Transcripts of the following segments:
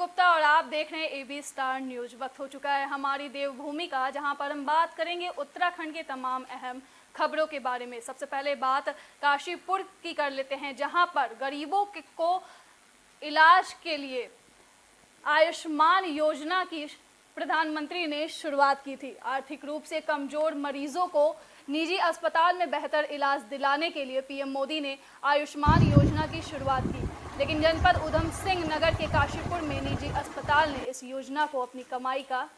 गुप्ता और आप देख रहे हैं एबी स्टार न्यूज। वक्त हो चुका है हमारी देवभूमि का, जहां पर हम बात करेंगे उत्तराखंड के तमाम अहम खबरों के बारे में। सबसे पहले बात काशीपुर की कर लेते हैं, जहां पर गरीबों को इलाज के लिए आयुष्मान योजना की प्रधानमंत्री ने शुरुआत की थी। आर्थिक रूप से कमजोर मरीजों को निजी अस्पताल में बेहतर इलाज दिलाने के लिए पीएम मोदी ने आयुष्मान योजना की शुरुआत की, लेकिन जनपद उधम सिंह नगर के काशीपुर में निजी अस्पताल ने इस योजना को अपनी कमाई का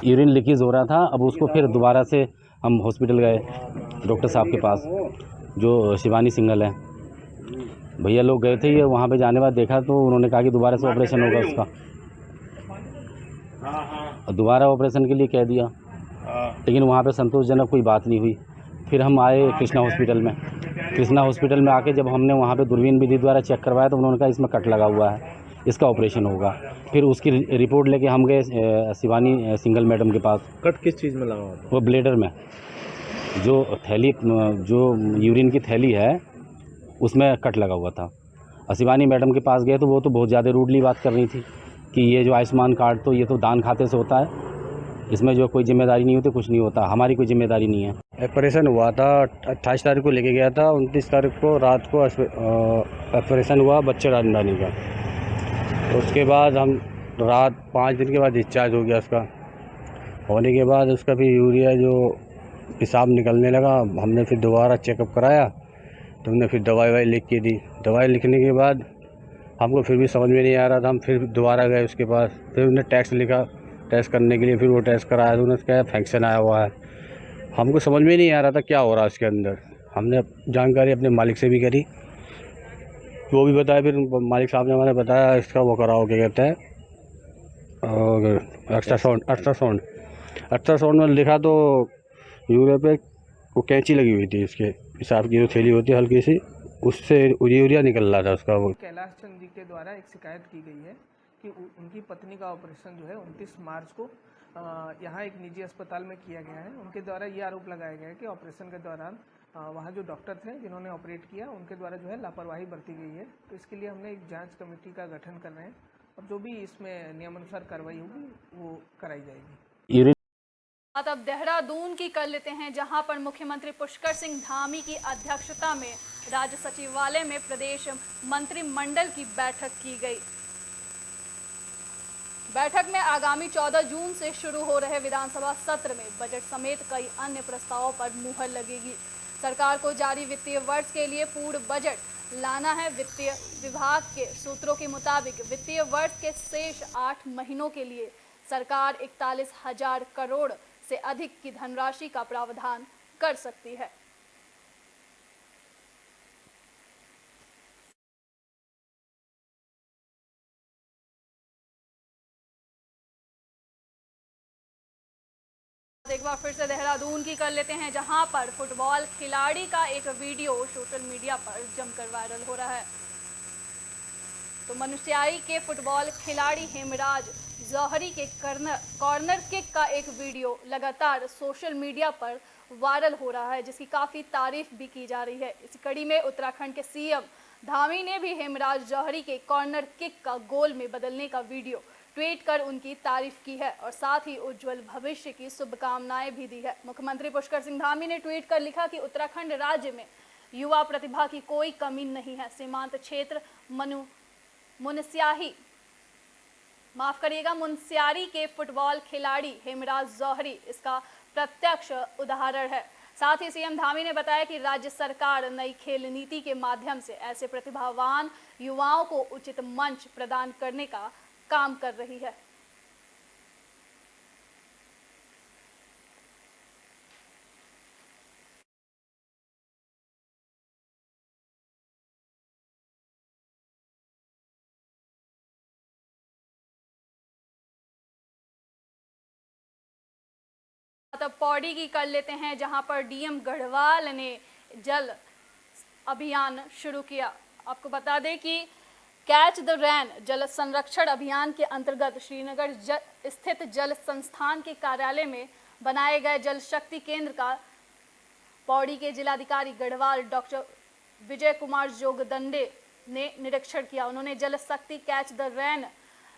यूरिन लीकेज हो रहा था। अब उसको फिर दोबारा से हम हॉस्पिटल गए डॉक्टर साहब के पास, जो शिवानी सिंगल है। भैया लोग गए थे, ये वहाँ पे जाने बाद देखा तो उन्होंने कहा कि दोबारा से ऑपरेशन होगा उसका, और दोबारा ऑपरेशन के लिए कह दिया, लेकिन वहाँ पे संतोषजनक कोई बात नहीं हुई। फिर हम आए कृष्णा हॉस्पिटल में। कृष्णा हॉस्पिटल में आके जब हमने वहाँ पे दूरबीन विधि द्वारा चेक करवाया तो उन्होंने कहा इसमें कट लगा हुआ है, इसका ऑपरेशन होगा। फिर उसकी रिपोर्ट लेके हम गए शिवानी सिंगल मैडम के पास। कट किस चीज़ में लगा हुआ था? वो ब्लेडर में, जो थैली, जो यूरिन की थैली है उसमें कट लगा हुआ था। शिवानी मैडम के पास गए तो वो तो बहुत ज़्यादा रूडली बात कर रही थी कि ये जो आयुष्मान कार्ड तो ये तो दान खाते से होता है, इसमें जो कोई जिम्मेदारी नहीं होती, कुछ नहीं होता, हमारी कोई जिम्मेदारी नहीं है। ऑपरेशन हुआ था 28 तारीख को लेके गया था, 29 तारीख को रात को ऑपरेशन हुआ बच्चे राजधानी का। तो उसके बाद हम रात 5 दिन के बाद डिस्चार्ज हो गया। उसका होने के बाद उसका भी यूरिया जो पेशाब निकलने लगा, हमने फिर दोबारा चेकअप कराया तो हमने फिर दवाई लिख के दी। दवाई लिखने के बाद हमको फिर भी समझ में नहीं आ रहा था, हम फिर दोबारा गए उसके पास, फिर उन्होंने टेस्ट लिखा, टेस्ट करने के लिए फिर वो टेस्ट कराया तो उन्होंने कहा फैक्शन आया हुआ है। हमको समझ में नहीं आ रहा था क्या हो रहा है इसके अंदर। हमने जानकारी अपने मालिक से भी करी, वो भी बताया, फिर मालिक साहब ने हमारे बताया इसका वो कराओ, क्या कहते हैं, और अल्ट्रासाउंड में लिखा तो यूरिया पे वो कैंची लगी हुई थी, इसके पेशाब की जो थैली होती है हल्की सी, उससे यूरिया निकल रहा था उसका। वो कैलाश चंद जी के द्वारा एक शिकायत की गई है कि उनकी पत्नी का ऑपरेशन जो है 29 मार्च को यहाँ एक निजी अस्पताल में किया गया है। उनके द्वारा ये आरोप लगाया गया है कि ऑपरेशन के दौरान वहाँ जो डॉक्टर थे जिन्होंने ऑपरेट किया उनके द्वारा जो है लापरवाही बरती गई है। तो इसके लिए हमने एक जांच कमेटी का गठन कर रहे हैं और जो भी इसमें नियमानुसार कार्रवाई होगी वो कराई जाएगी। अब देहरादून की कर लेते हैं, जहां पर मुख्यमंत्री पुष्कर सिंह धामी की अध्यक्षता में राज्य सचिवालय में प्रदेश मंत्रिमंडल की बैठक की गई। बैठक में आगामी 14 जून से शुरू हो रहे विधानसभा सत्र में बजट समेत कई अन्य प्रस्तावों पर मुहर लगेगी। सरकार को जारी वित्तीय वर्ष के लिए पूर्ण बजट लाना है। वित्तीय विभाग के सूत्रों के मुताबिक वित्तीय वर्ष के शेष 8 महीनों के लिए सरकार 41,000 करोड़ से अधिक की धनराशि का प्रावधान कर सकती है। एक बार फिर से देहरादून की कर लेते हैं, जहां पर फुटबॉल खिलाड़ी का एक वीडियो सोशल मीडिया पर जमकर वायरल हो रहा है। तो मनुष्याई के फुटबॉल खिलाड़ी हेमराज जौहरी के कॉर्नर किक का एक वीडियो लगातार सोशल मीडिया पर वायरल हो रहा है, जिसकी काफ़ी तारीफ भी की जा रही है। इस कड़ी में उत्तराखंड के सीएम धामी ने भी हेमराज जौहरी के कॉर्नर किक का गोल में बदलने का वीडियो ट्वीट कर उनकी तारीफ की है और साथ ही उज्जवल भविष्य की शुभकामनाएं भी दी है। मुख्यमंत्री पुष्कर सिंह धामी ने ट्वीट कर लिखा कि उत्तराखंड राज्य में युवा प्रतिभा की कोई कमी नहीं है। सीमांत क्षेत्र मुनस्यारी के फुटबॉल खिलाड़ी हेमराज जौहरी इसका प्रत्यक्ष उदाहरण है। साथ ही सीएम धामी ने बताया कि राज्य सरकार नई खेल नीति के माध्यम से ऐसे प्रतिभावान युवाओं को उचित मंच प्रदान करने का काम कर रही है। तब पौड़ी की कर लेते हैं, जहां पर डीएम गढ़वाल ने जल अभियान शुरू किया। आपको बता दें कि कैच द रैन जल संरक्षण अभियान के अंतर्गत श्रीनगर स्थित जल संस्थान के कार्यालय में बनाए गए जल शक्ति केंद्र का पौड़ी के जिलाधिकारी गढ़वाल डॉक्टर विजय कुमार जोगदंडे ने निरीक्षण किया। उन्होंने जल शक्ति कैच द रैन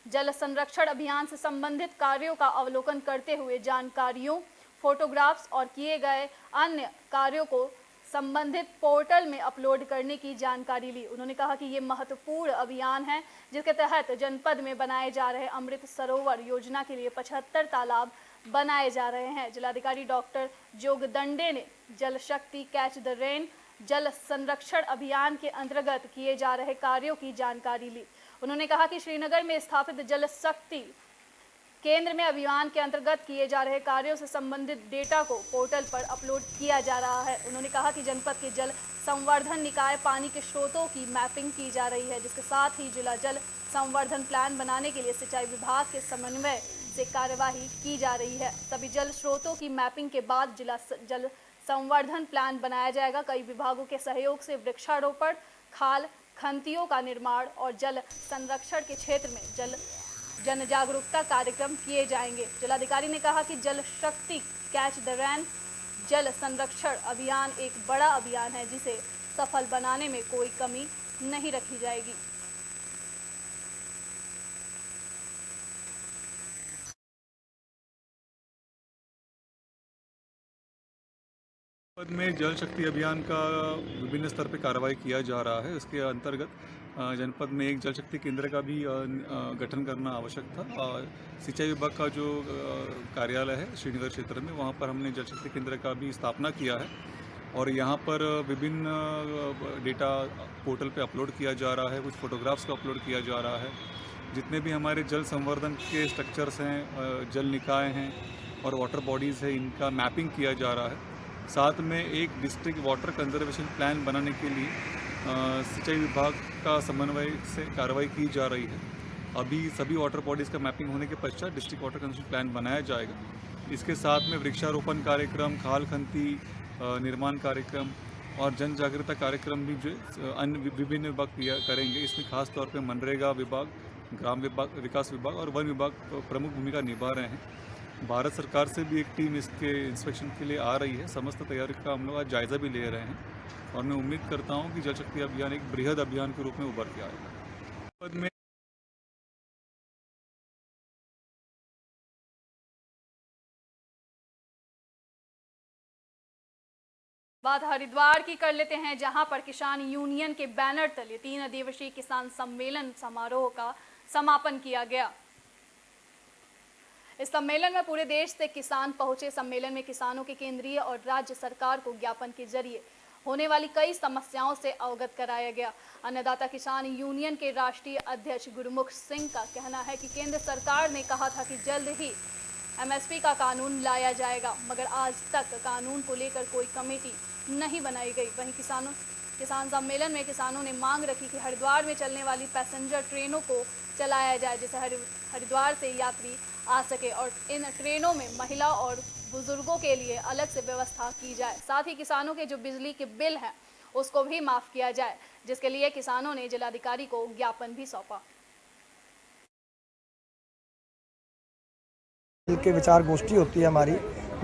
जल संरक्षण अभियान से संबंधित कार्यों का अवलोकन करते हुए जानकारियों, फोटोग्राफ्स और किए गए अन्य कार्यों को संबंधित पोर्टल में अपलोड करने की जानकारी ली। उन्होंने कहा कि ये महत्वपूर्ण अभियान है, जिसके तहत जनपद में बनाए जा रहे अमृत सरोवर योजना के लिए 75 तालाब बनाए जा रहे हैं। जिलाधिकारी डॉक्टर जोगदंडे ने जल शक्ति कैच द रेन जल संरक्षण अभियान के अंतर्गत किए जा रहे कार्यों की जानकारी ली। उन्होंने कहा कि श्रीनगर में स्थापित जल शक्ति केंद्र में अभियान के अंतर्गत किए जा रहे कार्यों से संबंधित डेटा को पोर्टल पर अपलोड किया जा रहा है। उन्होंने कहा कि जनपद के जल संवर्धन निकाय पानी के स्रोतों की मैपिंग की जा रही है, जिसके साथ ही जिला जल संवर्धन प्लान बनाने के लिए सिंचाई विभाग के समन्वय से कार्यवाही की जा रही है। सभी जल स्रोतों की मैपिंग के बाद जिला जल संवर्धन प्लान बनाया जाएगा। कई विभागों के सहयोग से वृक्षारोपण, खाल खंतियों का निर्माण और जल संरक्षण के क्षेत्र में जन जागरूकता कार्यक्रम किए जाएंगे। जिलाधिकारी ने कहा कि जल शक्ति कैच द रैन जल संरक्षण अभियान एक बड़ा अभियान है, जिसे सफल बनाने में कोई कमी नहीं रखी जाएगी। जनपद में जल शक्ति अभियान का विभिन्न स्तर पर कार्रवाई किया जा रहा है। इसके अंतर्गत जनपद में एक जल शक्ति केंद्र का भी गठन करना आवश्यक था। सिंचाई विभाग का जो कार्यालय है श्रीनगर क्षेत्र में, वहाँ पर हमने जल शक्ति केंद्र का भी स्थापना किया है और यहाँ पर विभिन्न डेटा पोर्टल पे अपलोड किया जा रहा है, कुछ फोटोग्राफ्स का अपलोड किया जा रहा है। जितने भी हमारे जल संवर्धन के स्ट्रक्चर्स हैं, जल निकाय हैं और वाटर बॉडीज़ है, इनका मैपिंग किया जा रहा है। साथ में एक डिस्ट्रिक्ट वाटर कंजर्वेशन प्लान बनाने के लिए सिंचाई विभाग का समन्वय से कार्रवाई की जा रही है। अभी सभी वाटर बॉडीज़ का मैपिंग होने के पश्चात डिस्ट्रिक्ट वाटर कंजर्वेशन प्लान बनाया जाएगा। इसके साथ में वृक्षारोपण कार्यक्रम, खाल खंती निर्माण कार्यक्रम और जन जागरूकता कार्यक्रम भी जो अन्य विभिन्न विभाग करेंगे। इसमें खास तौर पे मनरेगा विभाग, ग्राम विभाग, विकास विभाग और वन विभाग प्रमुख भूमिका निभा रहे हैं। भारत सरकार से भी एक टीम इसके इंस्पेक्शन के लिए आ रही है। समस्त तैयारी का हम लोग आज जायज़ा भी ले रहे हैं और मैं उम्मीद करता हूं कि जल शक्ति अभियान एक बृहद अभियान के रूप में उभर के आएगा। बात हरिद्वार की कर लेते हैं, जहां पर किसान यूनियन के बैनर तले 3 दिवसीय किसान सम्मेलन समारोह का समापन किया गया। इस सम्मेलन में पूरे देश से किसान पहुंचे। सम्मेलन में किसानों के केंद्रीय और राज्य सरकार को ज्ञापन के जरिए होने वाली कई समस्याओं से अवगत कराया गया। अन्नदाता किसान यूनियन के राष्ट्रीय अध्यक्ष गुरमुख सिंह का कहना है कि केंद्र सरकार ने कहा था कि जल्द ही एमएसपी का कानून लाया जाएगा, मगर आज तक कानून को लेकर कोई कमेटी नहीं बनाई गई। वहीं किसान सम्मेलन में किसानों ने मांग रखी कि हरिद्वार में चलने वाली पैसेंजर ट्रेनों को चलाया जाए, जिससे हरिद्वार से यात्री आ सके और इन ट्रेनों में महिला और बुजुर्गों के लिए अलग से व्यवस्था की जाए। साथ ही किसानों के जो बिजली के बिल हैं उसको भी माफ़ किया जाए, जिसके लिए किसानों ने जिलाधिकारी को ज्ञापन भी सौंपा। के विचार गोष्ठी होती है हमारी,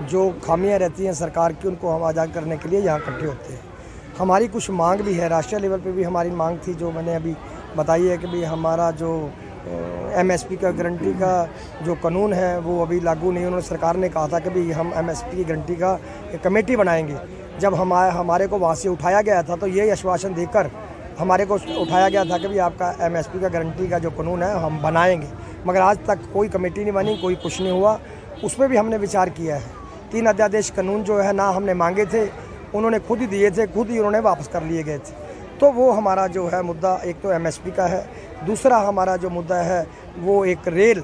जो खामियां रहती हैं सरकार की उनको हम आज़ाद करने के लिए यहाँ इकट्ठे होते हैं। हमारी कुछ मांग भी है, राष्ट्रीय लेवल पे भी हमारी मांग थी जो मैंने अभी बताई है कि भाई हमारा जो एमएसपी का गारंटी का जो कानून है वो अभी लागू नहीं। उन्होंने सरकार ने कहा था कि भाई हम एमएसपी की गारंटी का एक कमेटी बनाएंगे। जब हमारे को वहाँ से उठाया गया था तो यही आश्वासन देकर हमारे को उठाया गया था कि भाई आपका एमएसपी का गारंटी का जो कानून है हम बनाएंगे, मगर आज तक कोई कमेटी नहीं बनी, कोई कुछ नहीं हुआ। उसमें भी हमने विचार किया है 3 अध्यादेश कानून जो है ना हमने मांगे थे, उन्होंने खुद ही दिए थे, खुद ही उन्होंने वापस कर लिए गए थे। तो वो हमारा जो है मुद्दा एक तो एमएसपी का है, दूसरा हमारा जो मुद्दा है वो एक रेल,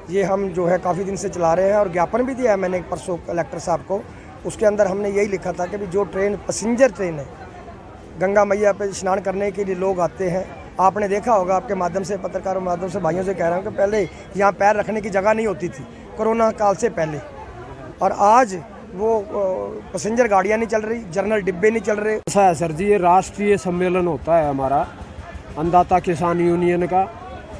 ये हम जो है काफ़ी दिन से चला रहे हैं और ज्ञापन भी दिया है मैंने परसों कलेक्टर साहब को। उसके अंदर हमने यही लिखा था कि भी जो ट्रेन पैसेंजर ट्रेन है, गंगा मैया पे स्नान करने के लिए लोग आते हैं। आपने देखा होगा, आपके माध्यम से, पत्रकारों के माध्यम से भाइयों से कह रहा हूँ कि पहले यहाँ पैर रखने की जगह नहीं होती थी कोरोना काल से पहले, और आज वो पैसेंजर गाड़ियाँ नहीं चल रही, जनरल डिब्बे नहीं चल रहे। ऐसा है सर जी, ये राष्ट्रीय सम्मेलन होता है हमारा अन्नदाता किसान यूनियन का।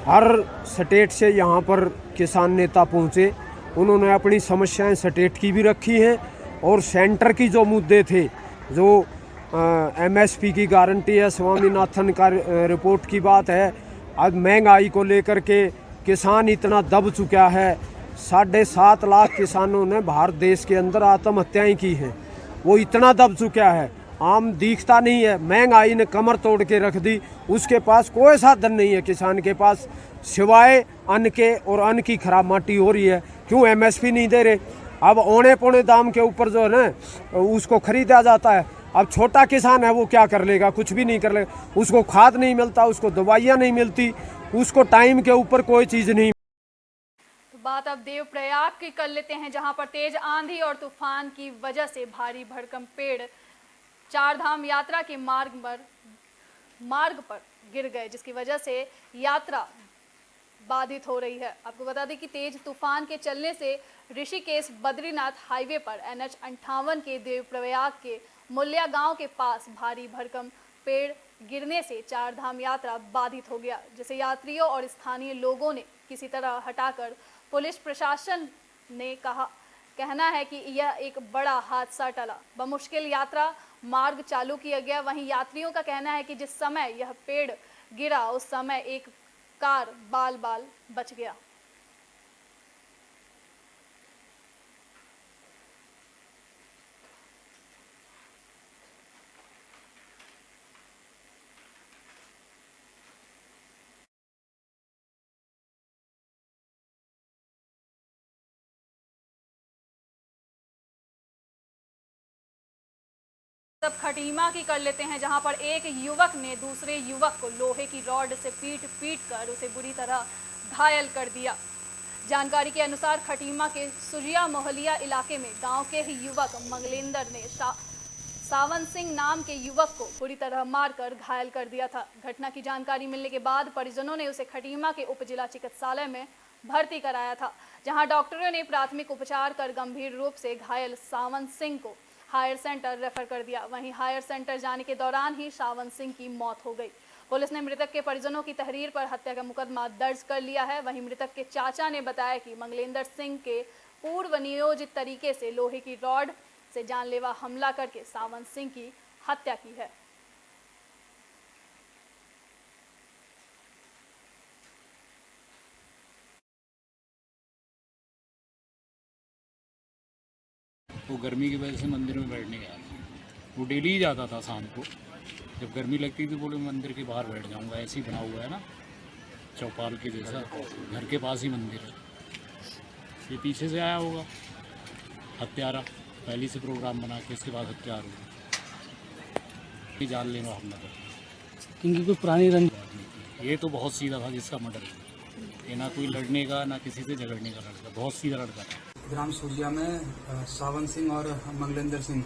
हर स्टेट से यहाँ पर किसान नेता पहुँचे, उन्होंने अपनी समस्याएं स्टेट की भी रखी हैं और सेंटर की जो मुद्दे थे, जो एमएसपी की गारंटी है, स्वामीनाथन का रिपोर्ट की बात है, आज महंगाई को लेकर के किसान इतना दब चुका है। 7.5 लाख किसानों ने भारत देश के अंदर आत्महत्याएं की हैं, वो इतना दब चुका है, आम दिखता नहीं है। महंगाई ने कमर तोड़ के रख दी, उसके पास कोई साधन नहीं है किसान के पास सिवाय अन्न के, और अन्न की खराब माटी हो रही है। क्यों एमएसपी नहीं दे रहे? अब औने पौने दाम के ऊपर जो है ना उसको खरीदा जाता है। अब छोटा किसान है वो क्या कर लेगा? कुछ भी नहीं कर लेगा। उसको खाद नहीं मिलता, उसको दवाइयाँ नहीं मिलती, उसको टाइम के ऊपर कोई चीज़ नहीं। तो बात अब देवप्रयाग की कर लेते हैं, जहां पर तेज आंधी और तूफान की वजह से भारी भरकम पेड़ चारधाम यात्रा के मार्ग पर गिर गए, जिसकी वजह से यात्रा बाधित हो रही है। आपको बता दें कि तेज तूफान के चलने से ऋषिकेश बद्रीनाथ हाईवे पर NH 58 के देवप्रयाग के मुल्या गांव के पास भारी भरकम पेड़ गिरने से चारधाम यात्रा बाधित हो गया, जिसे यात्रियों और स्थानीय लोगों ने किसी तरह हटाकर पुलिस प्रशासन ने कहना है कि यह एक बड़ा हादसा टला। बमुश्किल यात्रा मार्ग चालू किया गया। वहीं यात्रियों का कहना है कि जिस समय यह पेड़ गिरा उस समय एक कार बाल बच गया। तब खटीमा की कर लेते हैं, जहां पर एक युवक ने दूसरे युवक को लोहे की रॉड से पीट कर उसे बुरी तरह घायल कर दिया। जानकारी के अनुसार खटीमा के सुजिया मोहलिया इलाके में गांव के ही युवक मंगलेंदर ने सावन सिंह नाम के युवक को बुरी तरह मारकर घायल कर दिया था। घटना की जानकारी मिलने के बाद परिजनों ने उसे खटीमा के उप जिला चिकित्सालय में भर्ती कराया था, जहां डॉक्टरों ने प्राथमिक उपचार कर गंभीर रूप से घायल सावन सिंह को हायर सेंटर रेफर कर दिया। वहीं हायर सेंटर जाने के दौरान ही सावन सिंह की मौत हो गई। पुलिस ने मृतक के परिजनों की तहरीर पर हत्या का मुकदमा दर्ज कर लिया है। वहीं मृतक के चाचा ने बताया कि मंगलेंदर सिंह के पूर्व नियोजित तरीके से लोहे की रॉड से जानलेवा हमला करके सावन सिंह की हत्या की है। वो गर्मी की वजह से मंदिर में बैठने गया था। वो डेली ही जाता था शाम को, जब गर्मी लगती थी बोले मंदिर के बाहर बैठ जाऊंगा। ऐसे ही बना हुआ है ना चौपाल के जैसा, घर के पास ही मंदिर है। ये पीछे से आया होगा हत्यारा, पहले से प्रोग्राम बना के इसके बाद हत्यार हुआ। जान लेना हमला कर, इनकी कोई पुरानी रंग, ये तो बहुत सीधा था जिसका मर्डर है। ये ना कोई लड़ने का ना किसी से झगड़ने का लड़का, बहुत सीधा लड़का था। ग्राम सूजिया में सावन सिंह और मंगलेंदर सिंह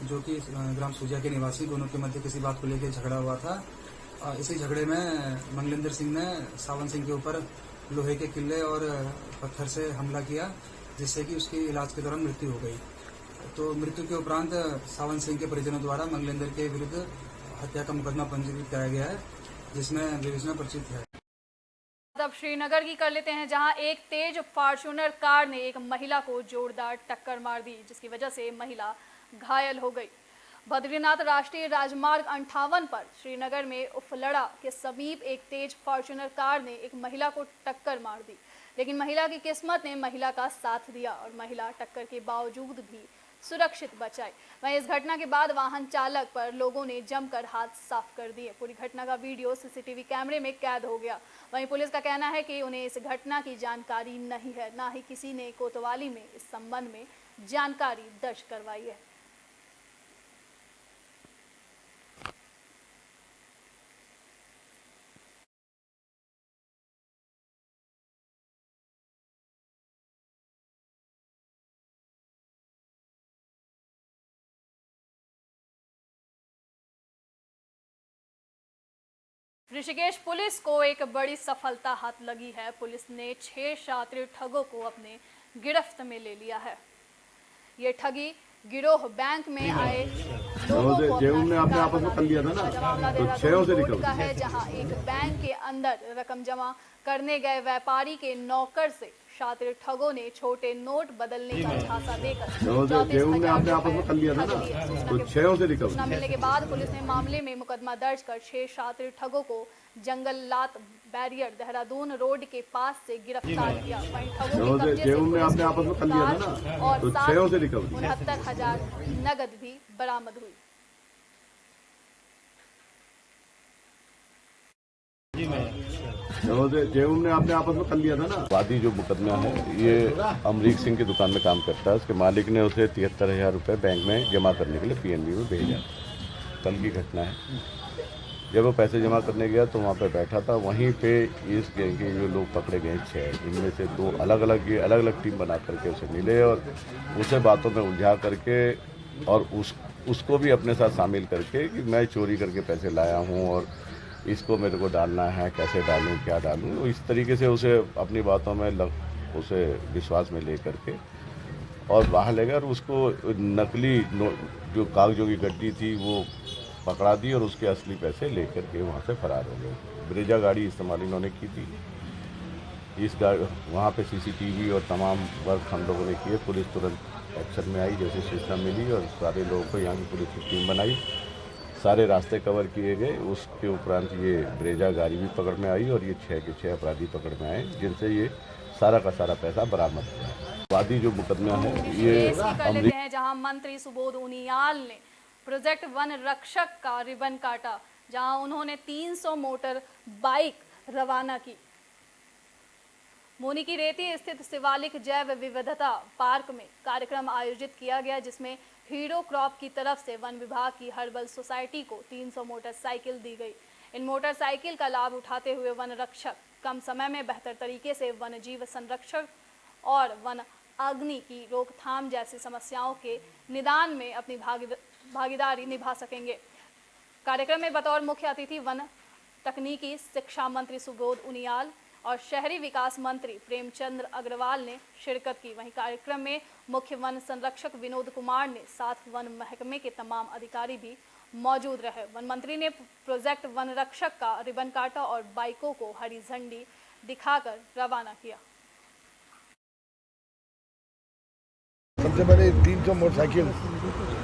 जो कि ग्राम सूजिया के निवासी, दोनों के मध्य किसी बात को लेकर झगड़ा हुआ था। इसी झगड़े में मंगलेंदर सिंह ने सावन सिंह के ऊपर लोहे के किल्ले और पत्थर से हमला किया, जिससे कि उसकी इलाज के दौरान मृत्यु हो गई। तो मृत्यु के उपरांत सावन सिंह के परिजनों द्वारा मंगलेंदर के विरुद्ध हत्या का मुकदमा पंजीकृत कराया गया है, जिसमें विवेचना प्रचित है। अब श्रीनगर की कर लेते हैं, जहां एक तेज फॉर्च्यूनर कार ने एक महिला को जोरदार टक्कर मार दी, जिसकी वजह से महिला घायल हो गई। बद्रीनाथ राष्ट्रीय राजमार्ग 58 पर श्रीनगर में उफलड़ा के समीप एक तेज फॉर्च्यूनर कार ने एक महिला को टक्कर मार दी, लेकिन महिला की किस्मत ने महिला का साथ दिया और महिला टक्कर के बावजूद भी सुरक्षित बचाई। वहीं इस घटना के बाद वाहन चालक पर लोगों ने जमकर हाथ साफ कर दिए। पूरी घटना का वीडियो सीसीटीवी कैमरे में कैद हो गया। वहीं पुलिस का कहना है कि उन्हें इस घटना की जानकारी नहीं है, ना ही किसी ने कोतवाली में इस संबंध में जानकारी दर्ज करवाई है। ऋषिकेश पुलिस को एक बड़ी सफलता हाथ लगी है। पुलिस ने 6 शातिर ठगों को अपने गिरफ्त में ले लिया है। ये ठगी गिरोह बैंक में आए लोगों को का है, जहां एक बैंक के अंदर रकम जमा करने गए व्यापारी के नौकर से शातिर ठगों ने छोटे नोट बदलने का झांसा देकर सूचना मिलने के बाद पुलिस ने मामले में मुकदमा दर्ज कर 6 शातिर ठगों को जंगल लात बैरियर देहरादून रोड के पास से गिरफ्तार किया। वहीं ठगों के कब्जे से और 69,000 नगद भी बरामद हुई। ने आपने आपस में कर लिया था ना। वादी जो मुकदमा है ये अमरीक सिंह की दुकान में काम करता है। उसके मालिक ने उसे 73,000 रुपये बैंक में जमा करने के लिए पीएनबी में भेजा। कल की घटना है। जब वो पैसे जमा करने गया तो वहाँ पे बैठा था। वहीं पे इस गैंग के जो लोग पकड़े गए 6, इनमें से 2 अलग अलग टीम बना करके उसे मिले और उसे बातों में उलझा करके और उसको भी अपने साथ शामिल करके कि मैं चोरी करके पैसे लाया हूँ और इसको मेरे को डालना है, कैसे डालूं, क्या डालूं। तो इस तरीके से उसे अपनी बातों में उसे विश्वास में ले करके और बाहर ले गए और उसको नकली जो कागजों की गड्डी थी वो पकड़ा दी और उसके असली पैसे ले करके वहाँ से फरार हो गए। ब्रेजा गाड़ी इस्तेमाल इन्होंने की थी। इस गाड़ी वहाँ पे सीसीटीवी और तमाम वर्क हम लोगों ने किए। पुलिस तुरंत एक्शन में आई जैसे सूचना मिली और सारे लोगों को यहाँ की पुलिस की टीम बनाई। सारे रास्ते कवर किए गए। उसके उपरांत ये ब्रेजा गाड़ी भी पकड़ में आई और ये 6 के 6 अपराधी पकड़ में आए जिनसे ये सारा का सारा पैसा बरामद हुआ। वादी जो मुकदमा है ये कर लेते हैं, जहां मंत्री सुबोध उनियाल ने प्रोजेक्ट वन रक्षक का रिबन काटा, जहां उन्होंने 300 मोटर बाइक रवाना की। मोनी की रेती स्थित शिवालिक जैव विविधता पार्क में कार्यक्रम आयोजित किया गया, जिसमें हीरो क्रॉप की तरफ से वन विभाग की हर्बल सोसाइटी को 300 मोटरसाइकिल दी गई। इन मोटरसाइकिल का लाभ उठाते हुए वन रक्षक कम समय में बेहतर तरीके से वन जीव संरक्षण और वन अग्नि की रोकथाम जैसी समस्याओं के निदान में अपनी भागीदारी निभा सकेंगे। कार्यक्रम में बतौर मुख्य अतिथि वन तकनीकी शिक्षा मंत्री सुबोध उनियाल और शहरी विकास मंत्री प्रेमचंद्र अग्रवाल ने शिरकत की। वहीं कार्यक्रम में मुख्य वन संरक्षक विनोद कुमार ने साथ वन महकमे के तमाम अधिकारी भी मौजूद रहे। वन मंत्री ने प्रोजेक्ट वन रक्षक का रिबन काटा और बाइकों को हरी झंडी दिखाकर रवाना किया। सबसे पहले 300 मोटरसाइकिल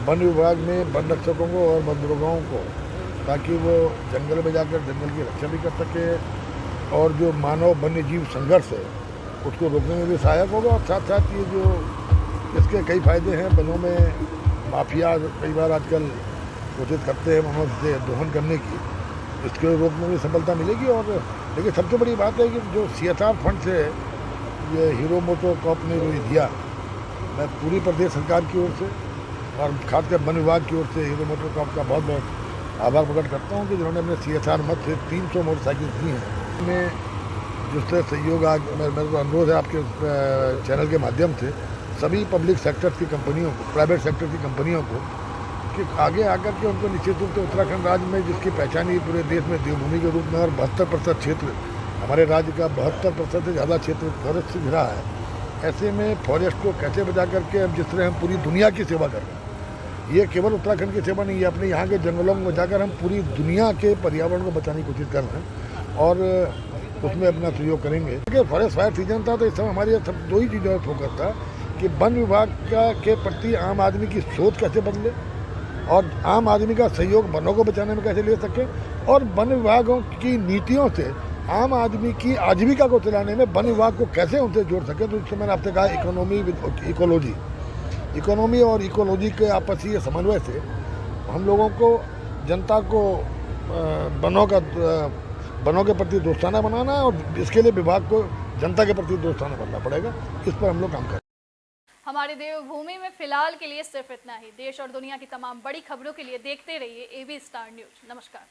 वन विभाग में वन रक्षकों को और मजदूरों को, ताकि वो जंगल में जाकर जंगल की रक्षा भी कर सके और जो मानव वन्य जीव संघर्ष है उसको रोकने में भी सहायक होगा। और साथ साथ ये जो इसके कई फायदे हैं, वनों में माफिया कई बार आजकल कोशिश करते हैं वनों से दोहन करने की, इसके रोकने में सफलता मिलेगी। और लेकिन सबसे बड़ी बात है कि जो CSR फंड से ये हीरो मोटो कॉप ने जो दिया, मैं पूरी प्रदेश सरकार की ओर से और खासकर वन विभाग की ओर से हीरो मोटो कॉप का बहुत बहुत आभार प्रकट करता हूँ कि जिन्होंने अपने CSR मत से 300 मोटरसाइकिल दी हैं। में जिस तरह सहयोग मेरा तो अनुरोध है आपके चैनल के माध्यम से सभी पब्लिक सेक्टर की कंपनियों को, प्राइवेट सेक्टर की कंपनियों को, कि आगे आकर के उनको निश्चित रूप से उत्तराखंड राज्य में जिसकी पहचान ही पूरे देश में देवभूमि के रूप में और 72% क्षेत्र हमारे राज्य का 72% से ज़्यादा क्षेत्र फॉरेस्ट से घिरा है। ऐसे में फॉरेस्ट को कैसे बचा करके अब जिस तरह हम पूरी दुनिया की सेवा कर रहे हैं, ये केवल उत्तराखंड की सेवा नहीं है, अपने यहाँ के जंगलों को बचाकर हम पूरी दुनिया के पर्यावरण को बचाने की कोशिश कर रहे हैं और उसमें अपना सहयोग करेंगे। क्योंकि फॉरेस्ट फायर सीजन था तो इस समय हमारी सब 2 ही चीज़ों पर फोकस था कि वन विभाग के प्रति आम आदमी की सोच कैसे बदले और आम आदमी का सहयोग वनों को बचाने में कैसे ले सके और वन विभागों की नीतियों से आम आदमी की आजीविका को चलाने में वन विभाग को कैसे उनसे जोड़ सके। तो इससे मैंने आपसे कहा इकोनॉमी विद इकोलॉजी, इकोनॉमी और इकोलॉजी के आपसी समन्वय से हम लोगों को जनता को वनों के प्रति दोस्ताना बनाना है और इसके लिए विभाग को जनता के प्रति दोस्ताना बनना पड़ेगा। इस पर हम लोग काम करें। हमारे देवभूमि में फिलहाल के लिए सिर्फ इतना ही। देश और दुनिया की तमाम बड़ी खबरों के लिए देखते रहिए AB स्टार न्यूज। नमस्कार।